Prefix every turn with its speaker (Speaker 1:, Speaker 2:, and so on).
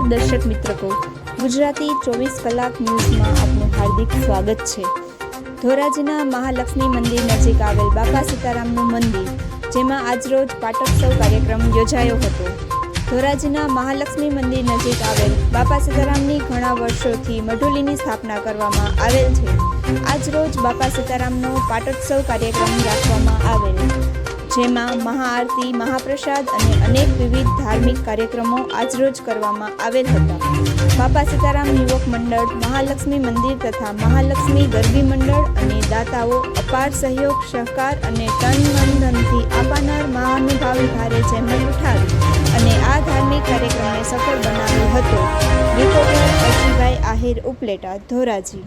Speaker 1: નમસ્કાર દર્શક મિત્રો, ગુજરાતી 24 કલાક ન્યૂઝમાં આપનું હાર્દિક સ્વાગત છે। ધોરાજીના મહાલક્ષ્મી મંદિર નજીક આવેલ બાપા સીતારામનું મંદિર, જેમાં આજરોજ પાટોત્સવ કાર્યક્રમ યોજાયો હતો। ધોરાજીના મહાલક્ષ્મી મંદિર નજીક આવેલ બાપા સીતારામની ઘણા વર્ષોથી મઢુલીની સ્થાપના કરવામાં આવેલ છે। આજરોજ બાપા સીતારામનો પાટોત્સવ કાર્યક્રમ રાખવામાં આવેલ, જેમાં મહાઆરતી, મહાપ્રસાદ અને અનેક વિવિધ ધાર્મિક કાર્યક્રમો આજરોજ કરવામાં આવેલ હતા। બાપા સીતારામ યુવક મંડળ, મહાલક્ષ્મી મંદિર તથા મહાલક્ષ્મી ગરબી મંડળ અને દાતાઓ અપાર સહયોગ, સહકાર અને તન મન ધનથી આપનાર મહાનુભાવી ભારે જહેમત ઉઠાવી અને આ ધાર્મિક કાર્યક્રમને સફળ બનાવ્યો હતો। રિપોર્ટર અર્જુનભાઈ આહિર, ઉપલેટા, ધોરાજી।